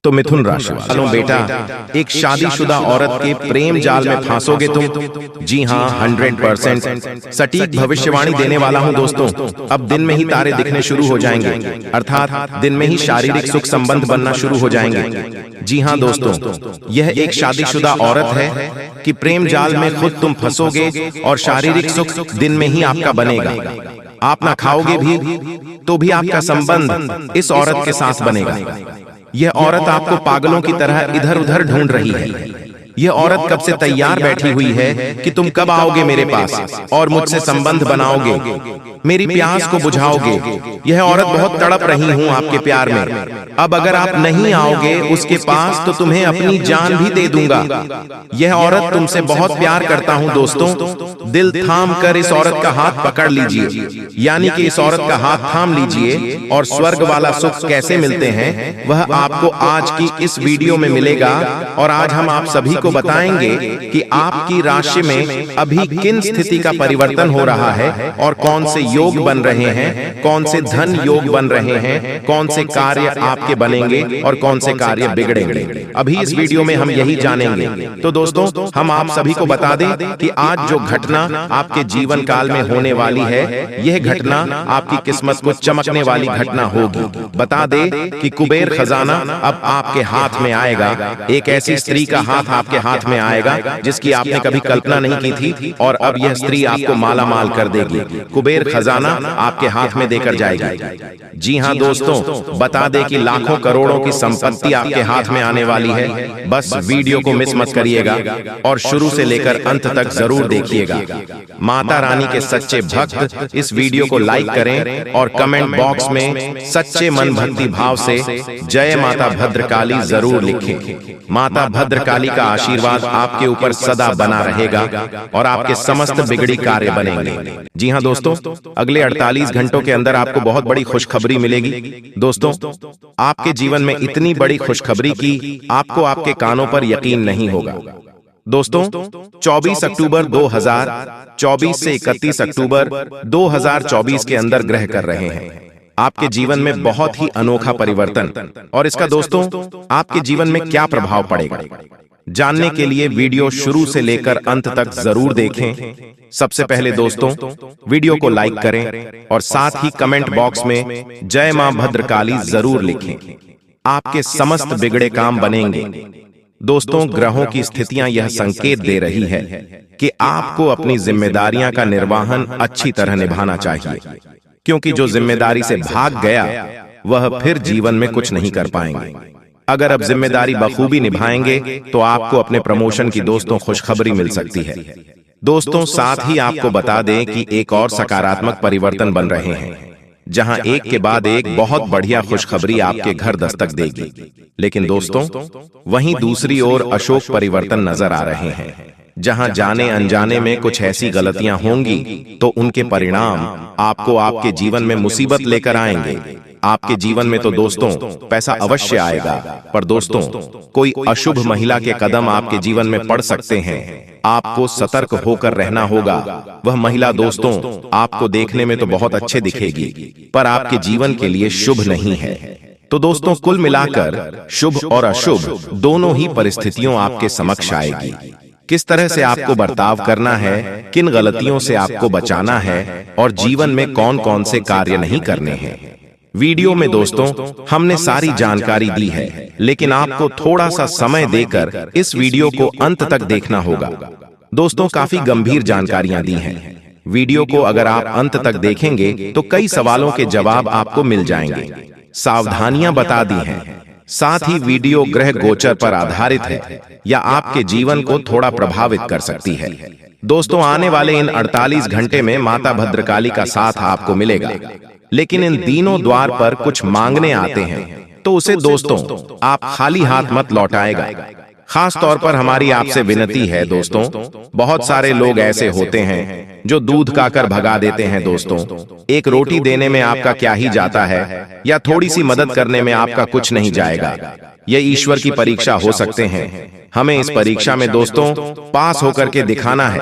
तो मिथुन राशि वालों, बेटा एक शादीशुदा औरत के प्रेम जाल में फांसोगे तुम। जी हाँ, 100% सटीक भविष्यवाणी देने वाला हूँ दोस्तों। अब दिन में ही तारे दिखने शुरू हो जाएंगे, अर्थात दिन में ही शारीरिक सुख संबंध बनना शुरू हो जाएंगे। जी हाँ दोस्तों, यह एक शादीशुदा औरत है कि प्रेम जाल में खुद तुम फंसोगे और शारीरिक सुख दिन में ही आपका बनेगा। आप ना खाओगे भी तो भी आपका संबंध इस औरत के साथ बनेगा। यह औरत आपको पागलों की तरह इधर उधर ढूंढ रही है। यह औरत कब से तैयार बैठी हुई है कि तुम कब आओगे मेरे पास और मुझसे संबंध बनाओगे, मेरी प्यास को बुझाओगे। यह औरत बहुत तड़प रही हूं आपके प्यार में। अब अगर आप नहीं आओगे उसके पास तो तुम्हें अपनी जान भी दे दूंगा। यह औरत तुमसे बहुत प्यार करता हूं दोस्तों। दिल थाम कर इस औरत का हाथ पकड़ लीजिए, यानी कि इस औरत का हाथ थाम लीजिए और स्वर्ग वाला सुख कैसे मिलते हैं वह आपको आज की इस वीडियो में मिलेगा। और आज हम आप सभी को बताएंगे कि आपकी राशि में अभी किन स्थिति का परिवर्तन हो रहा है और कौन से योग बन रहे हैं, कौन से धन योग बन रहे हैं, कौन से कार्य आपके बनेंगे और कौन से कार्य बिगड़ेंगे। अभी इस वीडियो में हम यही जानेंगे। तो दोस्तों, हम आप सभी को बता दें कि आज जो घटना आपके जीवन काल में होने वाली है, यह घटना आपकी किस्मत को चमकने वाली घटना होगी। बता दे कि कुबेर खजाना अब आपके हाथ में आएगा। एक ऐसी स्त्री का हाथ आपके हाथ में आएगा जिसकी आपने कभी कल्पना नहीं की थी, और अब यह स्त्री आपको माला माल कर देगी। कुबेर खजाना आपके हाथ में देकर जाएगी। जी हाँ दोस्तों, बता दे कि लाखों करोड़ों की संपत्ति आपके हाथ में आने वाली है। बस वीडियो को मिस मत करिएगा और शुरू से लेकर अंत तक जरूर देखिएगा। माता रानी के सच्चे भक्त इस वीडियो को लाइक करें और कमेंट बॉक्स में सच्चे मन भक्ति भाव से जय माता भद्रकाली जरूर लिखें। माता भद्रकाली का आशीर्वाद आपके ऊपर सदा बना रहेगा और आपके समस्त बिगड़ी कार्य बनेंगे। जी हाँ दोस्तों, अगले 48 घंटों के अंदर आपको बहुत बड़ी खुशखबरी मिलेगी। दोस्तों, आपके जीवन में इतनी बड़ी खुशखबरी की आपको आपके कानों पर यकीन नहीं होगा। दोस्तों, 24 अक्टूबर 2024 से 31 अक्टूबर 2024 के अंदर ग्रह कर रहे हैं आपके जीवन में बहुत ही अनोखा परिवर्तन। और इसका दोस्तों आपके जीवन में क्या प्रभाव पड़ेगा, जानने के लिए वीडियो शुरू से लेकर अंत तक जरूर देखें। सबसे पहले दोस्तों, वीडियो को लाइक करें और साथ ही कमेंट बॉक्स में जय मां भद्रकाली जरूर लिखें। आपके समस्त बिगड़े काम बनेंगे। दोस्तों, ग्रहों की स्थितियां यह संकेत दे रही है कि आपको अपनी जिम्मेदारियां का निर्वहन अच्छी तरह निभाना चाहिए, क्योंकि जो जिम्मेदारी से भाग गया वह फिर जीवन में कुछ नहीं कर पाएंगे। अगर अब जिम्मेदारी बखूबी निभाएंगे तो आपको अपने प्रमोशन की दोस्तों खुशखबरी मिल सकती है। दोस्तों, साथ ही आपको बता दें कि एक और सकारात्मक परिवर्तन बन रहे हैं, जहां एक के बाद एक बहुत बढ़िया खुशखबरी आपके घर दस्तक देगी। लेकिन दोस्तों, वहीं दूसरी ओर अशोक परिवर्तन नजर आ रहे हैं, जहां जाने अनजाने में कुछ ऐसी गलतियां होंगी तो उनके परिणाम आपको आपके जीवन में मुसीबत लेकर आएंगे। आपके जीवन में तो दोस्तों पैसा अवश्य आएगा, पर दोस्तों कोई अशुभ महिला के कदम आपके जीवन में पड़ सकते हैं। आपको सतर्क होकर रहना होगा। वह महिला दोस्तों आपको देखने में तो बहुत अच्छे दिखेगी, पर आपके जीवन के लिए शुभ नहीं है। तो दोस्तों, कुल मिलाकर शुभ और अशुभ दोनों ही परिस्थितियों आपके समक्ष आएगी। किस तरह से आपको बर्ताव करना है, किन गलतियों से आपको बचाना है और जीवन में कौन कौन से कार्य नहीं करने हैं, वीडियो में दोस्तों हमने सारी जानकारी दी है। लेकिन आपको थोड़ा सा समय देकर इस वीडियो को अंत तक देखना होगा। दोस्तों, काफी गंभीर जानकारियां दी हैं। वीडियो को अगर आप अंत तक देखेंगे तो कई सवालों के जवाब आपको मिल जाएंगे। सावधानियां बता दी हैं। साथ ही वीडियो ग्रह गोचर पर आधारित है या आपके जीवन को थोड़ा प्रभावित कर सकती है। दोस्तों, आने वाले इन 48 घंटे में माता भद्रकाली का साथ आपको मिलेगा, लेकिन इन तीनों द्वार पर कुछ मांगने आते हैं तो उसे दोस्तों आप खाली हाथ मत लौटाएगा। खास तौर पर हमारी आपसे विनती है दोस्तों, बहुत सारे लोग ऐसे होते हैं जो दूध खाकर भगा देते हैं। दोस्तों, एक रोटी देने में आपका क्या ही जाता है, या थोड़ी सी मदद करने में आपका कुछ नहीं जाएगा। ये ईश्वर की परीक्षा हो सकते हैं। हमें इस परीक्षा में दोस्तों पास होकर के दिखाना है।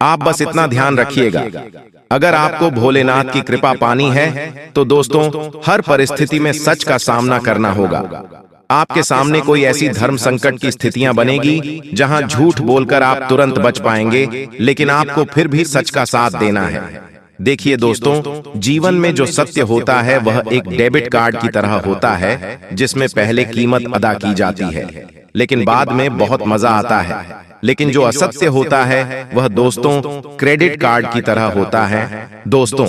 आप बस इतना ध्यान रखिएगा, अगर आपको भोलेनाथ की कृपा पानी है तो दोस्तों हर परिस्थिति में सच का सामना करना होगा। आपके सामने कोई ऐसी धर्म संकट की स्थितियां बनेगी जहां झूठ बोलकर आप तुरंत बच पाएंगे, लेकिन आपको फिर भी सच का साथ देना है। देखिए दोस्तों, जीवन में जो सत्य होता है वह एक डेबिट कार्ड की तरह होता है, जिसमें पहले कीमत अदा की जाती है लेकिन बाद में बहुत मजा आता है। लेकिन जो असत्य होता है वह दोस्तों क्रेडिट कार्ड की तरह होता है। दोस्तों,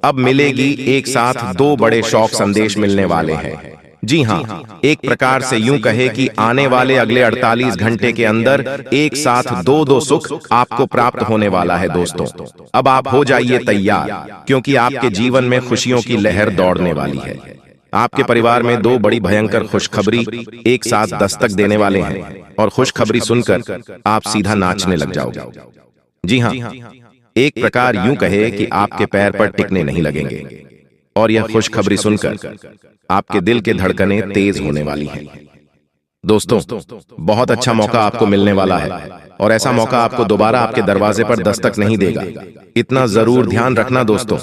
अब मिलेगी एक साथ दो बड़े शॉक संदेश मिलने वाले हैं। जी हाँ, एक प्रकार से यूं कहे कि आने वाले अगले 48 घंटे के अंदर एक साथ दो सुख आपको प्राप्त होने वाला है। दोस्तों, अब आप हो जाइए तैयार, क्योंकि आपके जीवन में खुशियों की लहर दौड़ने वाली है। आपके परिवार में दो बड़ी भयंकर खुशखबरी एक साथ दस्तक देने वाले हैं और खुशखबरी सुनकर आप सीधा नाचने लग जाओगे। जी हाँ, एक प्रकार यूं कहे कि आपके पैर पर टिकने नहीं लगेंगे और यह खुशखबरी सुनकर आपके दिल के धड़कनें तेज होने वाली हैं। दोस्तों, बहुत अच्छा मौका आपको मिलने वाला है और ऐसा मौका आपको दोबारा आपके दरवाजे पर दस्तक नहीं देगा। इतना जरूर ध्यान रखना दोस्तों।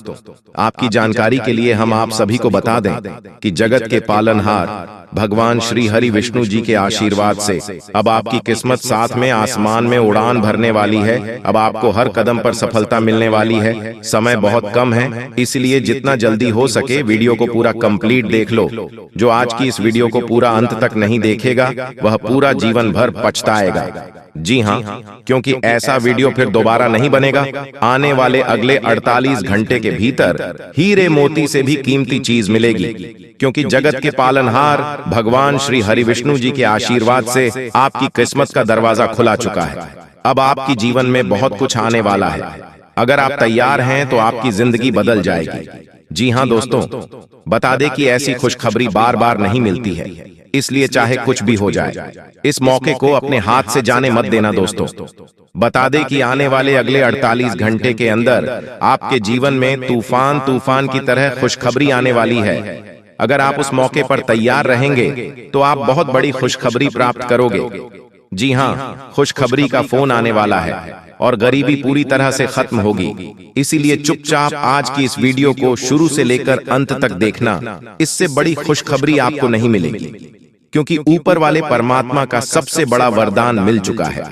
आपकी जानकारी के लिए हम आप सभी को बता दें कि जगत के पालनहार भगवान श्री हरि विष्णु जी के आशीर्वाद से अब आपकी किस्मत साथ में आसमान में उड़ान भरने वाली है। अब आपको हर कदम पर सफलता मिलने वाली है। समय बहुत कम है, इसलिए जितना जल्दी हो सके वीडियो को पूरा कंप्लीट देख लो। जो आज की इस वीडियो को पूरा अंत तक नहीं देखेगा वह पूरा जीवन भर पछताएगा। जी हाँ, क्योंकि ऐसा वीडियो फिर दोबारा नहीं बनेगा। आने वाले अगले 48 घंटे के भीतर हीरे मोती से भी कीमती चीज मिलेगी, क्योंकि जगत के पालनहार भगवान श्री हरि विष्णु जी के आशीर्वाद से आपकी किस्मत का दरवाजा खुला चुका है। अब आपकी जीवन में बहुत कुछ आने वाला है। अगर आप तैयार हैं तो आपकी जिंदगी बदल जाएगी। जी हाँ दोस्तों, बता दें कि ऐसी खुशखबरी बार बार नहीं मिलती है, इसलिए चाहे कुछ भी हो जाए इस मौके को अपने हाथ से जाने मत देना। दोस्तों, बता दें कि आने वाले अगले 48 घंटे के अंदर आपके जीवन में तूफान की तरह खुशखबरी आने वाली है। अगर आप उस मौके पर तैयार रहेंगे तो आप बहुत बड़ी खुशखबरी प्राप्त करोगे। जी हाँ, खुशखबरी का फोन आने वाला है और गरीबी पूरी तरह से खत्म होगी। इसीलिए चुपचाप आज की इस वीडियो को शुरू से लेकर अंत तक देखना। इससे बड़ी खुशखबरी आपको नहीं मिलेगी, क्योंकि ऊपर वाले परमात्मा का सबसे बड़ा वरदान मिल चुका है।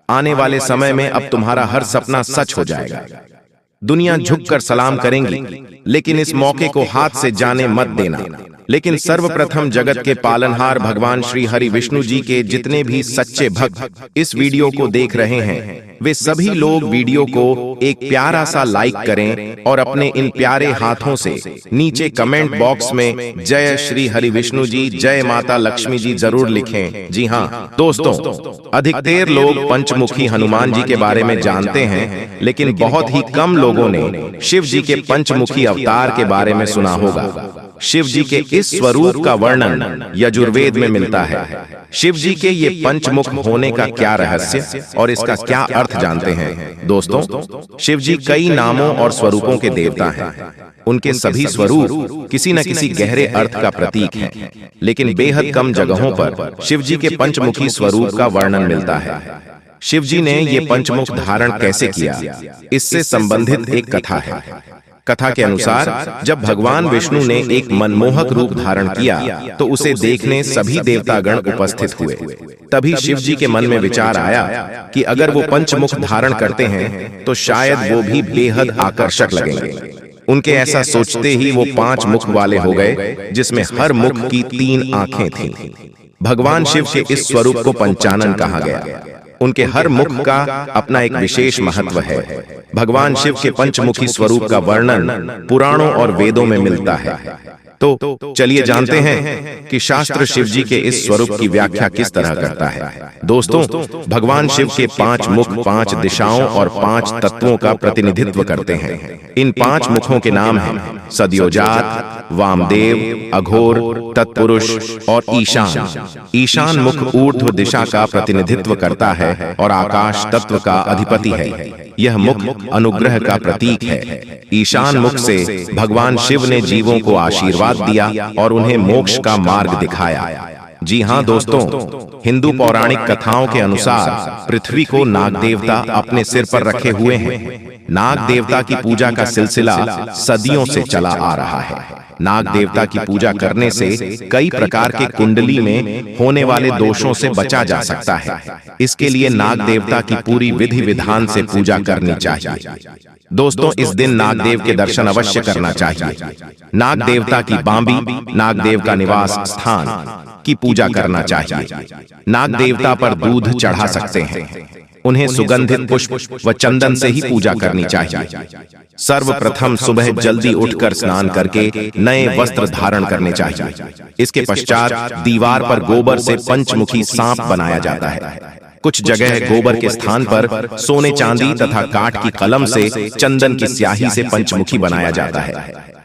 आने वाले समय में अब तुम्हारा हर सपना सच हो जाएगा। दुनिया झुककर सलाम करेंगी, लेकिन इस मौके को हाथ से जाने मत देना। लेकिन सर्वप्रथम जगत के पालनहार भगवान श्री हरि विष्णु जी के जितने भी सच्चे भक्त इस वीडियो को देख रहे हैं, वे सभी लोग वीडियो को एक प्यारा सा लाइक करें और अपने इन प्यारे हाथों से नीचे कमेंट बॉक्स में जय श्री हरि विष्णु जी, जय माता लक्ष्मी जी जरूर लिखें। जी हाँ दोस्तों, अधिकतर लोग पंचमुखी हनुमान जी के बारे में जानते हैं, लेकिन बहुत ही कम लोगों ने शिव जी के पंचमुखी अवतार के बारे में सुना होगा। शिव जी के इस स्वरूप का वर्णन यजुर्वेद में मिलता है। शिव जी के ये पंचमुख होने का क्या रहस्य और इसका क्या अर्थ जानते हैं? दोस्तों, शिव जी कई नामों और स्वरूपों के देवता हैं। उनके सभी स्वरूप किसी न किसी गहरे अर्थ का प्रतीक हैं, लेकिन बेहद कम जगहों पर शिव जी के पंचमुखी स्वरूप का वर्णन मिलता है। शिव जी ने ये पंचमुख धारण कैसे किया, इससे संबंधित एक कथा है। कथा के अनुसार जब भगवान विष्णु ने एक मनमोहक रूप धारण किया तो उसे देखने सभी देवतागण उपस्थित हुए। तभी शिव जी के मन में विचार आया कि अगर वो पंचमुख धारण करते हैं तो शायद वो भी बेहद आकर्षक लगेंगे। उनके ऐसा सोचते ही वो 5 मुख वाले हो गए, जिसमें हर मुख की 3 आंखें थीं। भगवान शिव के इस स्वरूप को पंचानन कहा गया। उनके हर मुख का अपना एक विशेष महत्व है। भगवान शिव के पंचमुखी स्वरूप का वर्णन पुराणों और वेदों में मिलता है। तो चलिए जानते हैं कि शास्त्र शिव जी के इस स्वरूप की व्याख्या किस तरह करता है। दोस्तों, भगवान शिव के 5 मुख 5 दिशाओं और 5 तत्वों का प्रतिनिधित्व करते हैं। इन 5 मुखों के नाम हैं सद्योजात, वामदेव, अघोर, तत्पुरुष और ईशान। ईशान मुख ऊर्ध्व दिशा का प्रतिनिधित्व करता है और आकाश तत्व का अधिपति है। यह मुख अनुग्रह का प्रतीक है। ईशान मुख से भगवान शिव ने जीवों को आशीर्वाद दिया और उन्हें मोक्ष का मार्ग दिखाया। जी हाँ दोस्तों, हिंदू पौराणिक कथाओं के अनुसार पृथ्वी को नाग देवता अपने सिर पर रखे हुए हैं। नाग देवता की पूजा का सिलसिला सदियों से चला आ रहा है। नाग देवता की पूजा करने से कई प्रकार के कुंडली में होने वाले दोषों से बचा जा सकता है। इसके लिए नाग देवता की पूरी विधि विधान से पूजा करनी चाहिए। दोस्तों, इस दिन नागदेव के दर्शन अवश्य करना चाहिए। नाग देवता की बांबी, नागदेव का निवास स्थान की पूजा करना चाहिए। नाग देवता पर दूध चढ़ा सकते हैं। उन्हें सुगंधित पुष्प व चंदन से ही पूजा करनी चाहिए। सर्वप्रथम सुबह जल्दी उठकर स्नान करके नए वस्त्र धारण करने चाहिए। इसके पश्चात दीवार पर गोबर से पंचमुखी सांप बनाया जाता है। कुछ जगह गोबर के स्थान पर सोने चांदी तथा काठ की कलम से चंदन की स्याही से पंचमुखी बनाया जाता है।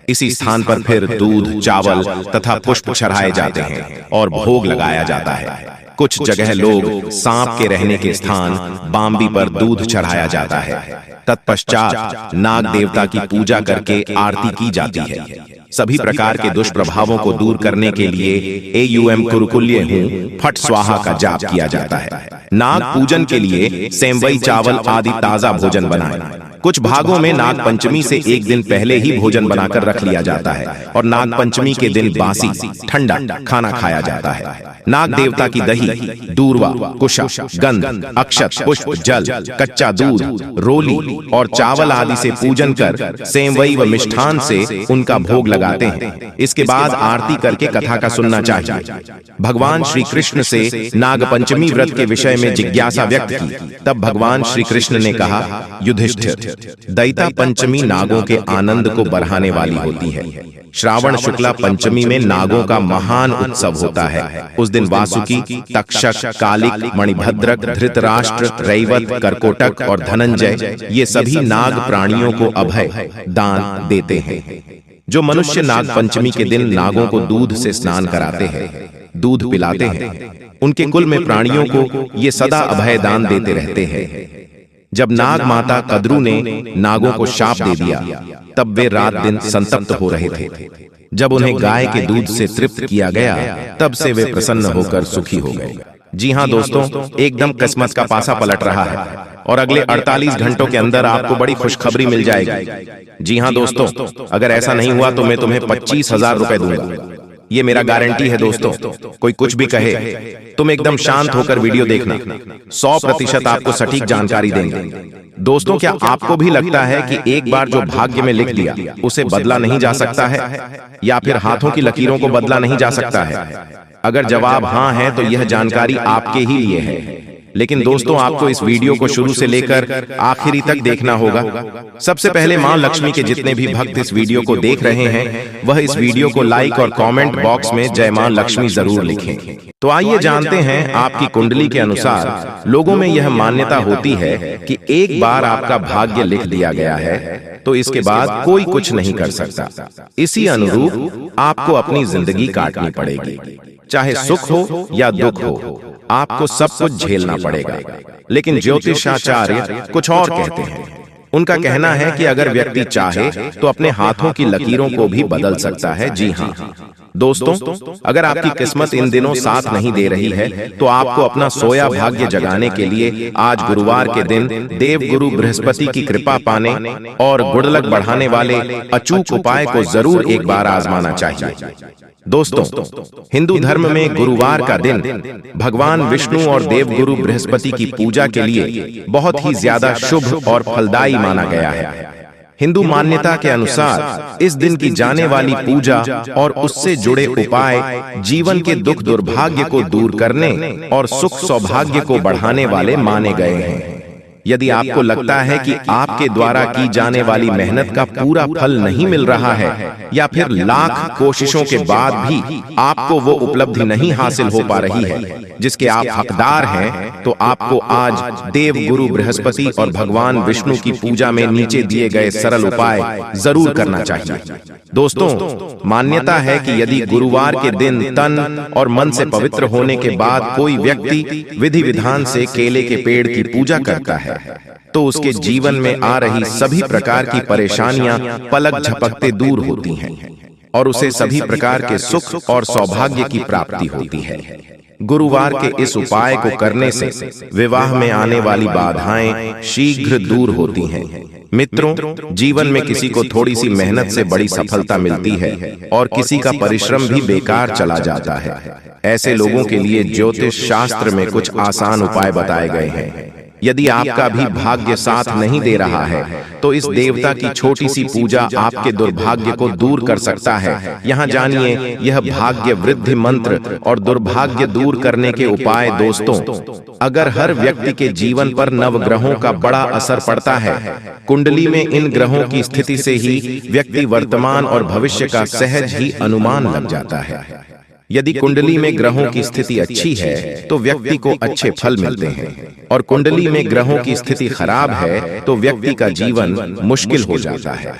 इसी स्थान पर फिर दूध, चावल तथा पुष्प चढ़ाए जाते हैं और भोग लगाया जाता है। कुछ जगह लोग सांप के रहने के स्थान बांबी पर दूध चढ़ाया जाता है। तत्पश्चात नाग देवता की पूजा करके आरती की जाती है। सभी प्रकार के दुष्प्रभावों को दूर करने के लिए AUM कुरुकुल्य हूँ फट स्वाहा का जाप किया जाता है। नाग पूजन के लिए सेंवई, चावल आदि ताजा भोजन बनाएं। कुछ भागों में नाग पंचमी से एक दिन पहले ही भोजन बनाकर रख लिया जाता है और नाग पंचमी के दिन बासी ठंडा खाना खाया जाता है। नाग देवता की दही, दूर्वा, कुशा, गंध, अक्षत, पुष्प, जल, कच्चा दूध, रोली और चावल आदि से पूजन कर सेंवई व मिष्ठान से उनका भोग लगाते हैं। इसके बाद आरती करके कथा का सुनना चाहिए। भगवान श्री कृष्ण से नाग पंचमी व्रत के विषय में जिज्ञासा व्यक्त की। तब भगवान श्री कृष्ण ने कहा, युधिष्ठिर, दैता पंचमी नागों के आनंद को बढ़ाने वाली होती है। श्रावण शुक्ला पंचमी में नागों का महान उत्सव होता है। उस दिन वासुकी, तक्षक, कालिक, मणिभद्रक, धृतराष्ट्र, रैवत, करकोटक और धनंजय ये सभी नाग प्राणियों को अभय दान देते हैं। जो मनुष्य नाग पंचमी के दिन नागों को दूध से स्नान कराते हैं, दूध पिलाते हैं, उनके कुल में प्राणियों को ये सदा अभय दान देते रहते हैं। जब नाग माता कद्रू ने नागों को शाप दे दिया, तब वे रात दिन संतप्त हो रहे थे। जब उन्हें गाय के दूध से तृप्त किया गया, तब से वे प्रसन्न होकर सुखी हो गए। जी हाँ दोस्तों, एकदम किस्मत का पासा पलट रहा है और अगले 48 घंटों के अंदर आपको बड़ी खुशखबरी मिल जाएगी। जी हाँ दोस्तों, अगर ऐसा नहीं हुआ तो मैं तुम्हें 25,000 रुपए दूंगा। ये मेरा गारंटी है दोस्तों। कोई कुछ भी कहे, तुम एकदम शांत होकर वीडियो देखना। 100% आपको सटीक जानकारी देंगे। दोस्तों, क्या आपको भी लगता है कि एक बार जो भाग्य में लिख दिया उसे बदला नहीं जा सकता है, या फिर हाथों की लकीरों को बदला नहीं जा सकता है? अगर जवाब हाँ है तो यह जानकारी आपके ही लिए है। लेकिन दोस्तों, आपको इस वीडियो को शुरू से लेकर आखिरी तक देखना होगा। सबसे पहले मां लक्ष्मी के जितने भी भक्त इस वीडियो को देख रहे हैं, वह इस वीडियो को लाइक और कमेंट बॉक्स में जय मां लक्ष्मी जरूर लिखें। तो आइए जानते हैं, आपकी कुंडली के अनुसार लोगों में यह मान्यता होती है कि एक बार आपका भाग्य लिख दिया गया है तो इसके बाद कोई कुछ नहीं कर सकता। इसी अनुरूप आपको अपनी जिंदगी काटनी पड़ेगी, चाहे सुख हो या दुख हो, आपको सब कुछ झेलना पड़ेगा। लेकिन ज्योतिषाचार्य कुछ और कहते हैं। उनका कहना है कि अगर व्यक्ति चाहे तो अपने हाथों की लकीरों को भी बदल सकता है। जी हाँ दोस्तों, अगर आपकी किस्मत इन दिनों साथ नहीं दे रही है तो आपको अपना सोया भाग्य जगाने के लिए आज गुरुवार के दिन देव गुरु बृहस्पति की कृपा पाने और गुडलक बढ़ाने वाले अचूक उपाय को जरूर एक बार आजमाना चाहिए। दोस्तों, हिंदू धर्म में गुरुवार का दिन भगवान विष्णु और देव गुरु बृहस्पति की पूजा के लिए बहुत ही ज्यादा शुभ और फलदायी माना गया है। हिंदू मान्यता के अनुसार इस दिन की जाने वाली पूजा और उससे जुड़े उपाय जीवन के दुख दुर्भाग्य को दूर करने और सुख सौभाग्य को बढ़ाने वाले माने गए हैं। यदि आपको लगता है कि आपके द्वारा की जाने वाली मेहनत का पूरा फल नहीं मिल रहा है, या फिर लाख कोशिशों के बाद भी आपको वो उपलब्धि नहीं हासिल हो पा रही है जिसके आप हकदार हैं, तो आपको आज देव गुरु बृहस्पति और भगवान विष्णु की पूजा में नीचे दिए गए सरल उपाय जरूर करना चाहिए। दोस्तों, मान्यता है कि यदि गुरुवार के दिन तन और मन से पवित्र होने के बाद कोई व्यक्ति विधि विधान से केले के पेड़ की पूजा करता है, तो उसके जीवन में आ रही सभी प्रकार की परेशानियां पलक झपकते दूर होती हैं। और उसे सभी प्रकार के सुख और सौभाग्य की प्राप्ति होती है। गुरुवार के इस उपाय को करने से विवाह में आने वाली बाधाएं शीघ्र दूर होती हैं। मित्रों, जीवन में किसी को थोड़ी सी मेहनत से बड़ी सफलता मिलती है और किसी का परिश्रम भी बेकार चला जाता है। ऐसे लोगों के लिए ज्योतिष शास्त्र में कुछ आसान उपाय बताए गए हैं। यदि आपका भी भाग्य साथ नहीं दे रहा है तो इस देवता की छोटी सी पूजा आपके दुर्भाग्य को दूर कर सकता है। यहाँ जानिए यह भाग्य वृद्धि मंत्र और दुर्भाग्य दूर करने के उपाय। दोस्तों, अगर हर व्यक्ति के जीवन पर नवग्रहों का बड़ा असर पड़ता है, कुंडली में इन ग्रहों की स्थिति से ही व्यक्ति वर्तमान और भविष्य का सहज ही अनुमान लग जाता है। यदि कुंडली में ग्रहों की स्थिति अच्छी है तो व्यक्ति को अच्छे फल मिलते हैं, और कुंडली में ग्रहों की स्थिति खराब है तो व्यक्ति का जीवन मुश्किल हो जाता है।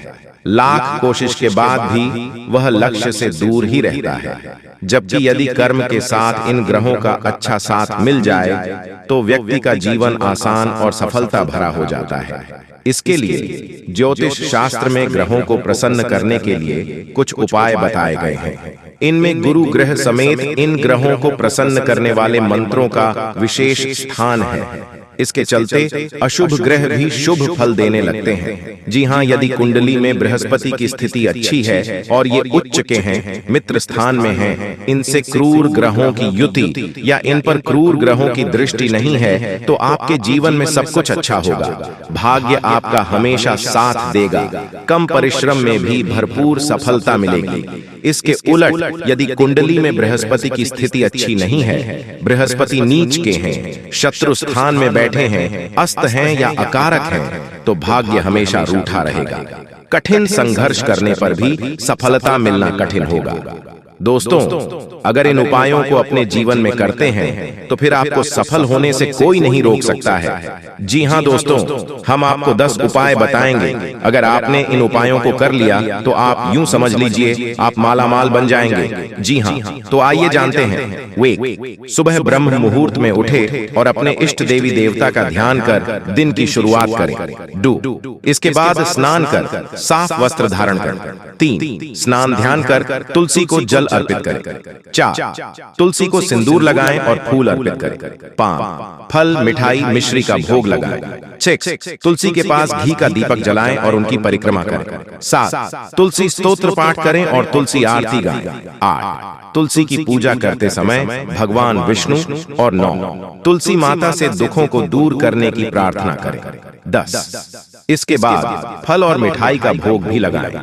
लाख कोशिश के बाद भी वह लक्ष्य से दूर ही रहता है। जबकि यदि कर्म के साथ इन ग्रहों का अच्छा साथ मिल जाए तो व्यक्ति का जीवन आसान और सफलता भरा हो जाता है। इसके लिए ज्योतिष शास्त्र में ग्रहों को प्रसन्न करने के लिए कुछ उपाय बताए गए हैं। इनमें गुरु ग्रह समेत इन ग्रहों को प्रसन्न करने वाले मंत्रों का विशेष स्थान है। इसके चलते अशुभ ग्रह भी शुभ फल देने लगते हैं। जी हाँ, यदि कुंडली में बृहस्पति की स्थिति अच्छी है और ये उच्च के हैं, मित्र स्थान में हैं, इनसे क्रूर ग्रहों की युति या इन पर क्रूर ग्रहों की दृष्टि नहीं है तो आपके जीवन में सब कुछ अच्छा होगा। भाग्य आपका हमेशा साथ देगा, कम परिश्रम में भी भरपूर सफलता मिलेगी। इसके उलट यदि कुंडली में बृहस्पति की स्थिति अच्छी नहीं है, बृहस्पति नीच के हैं, शत्रु स्थान में बैठे हैं, अस्त हैं या अकारक हैं, तो भाग्य हमेशा रूठा रहेगा। कठिन संघर्ष करने पर भी सफलता मिलना कठिन होगा। दोस्तों, अगर इन उपायों को अपने जीवन में करते हैं तो फिर आपको सफल होने से कोई नहीं रोक सकता है। जी हाँ दोस्तों, हम आपको 10 उपाय बताएंगे। अगर आपने इन उपायों को कर लिया तो आप यूं समझ लीजिए आप मालामाल बन जाएंगे। जी हाँ, तो आइए जानते हैं। वे सुबह ब्रह्म मुहूर्त में उठे और अपने इष्ट देवी देवता का ध्यान कर दिन की शुरुआत करें। डू इसके बाद स्नान कर साफ वस्त्र धारण कर। 3 स्नान ध्यान कर तुलसी को जल अर्पित करें। 4 तुलसी को सिंदूर लगाएं और फूल अर्पित करें। 5 फल मिठाई मिश्री का भोग लगाएं। 6 तुलसी के पास घी का दीपक जलाएं और उनकी परिक्रमा करें। 7 तुलसी स्तोत्र पाठ करें और तुलसी आरती गाएं। 8 तुलसी की पूजा करते समय भगवान विष्णु और 9 तुलसी माता से दुखों को दूर करने की प्रार्थना करें। 10 इसके बाद फल और मिठाई का भोग भी लगाएं।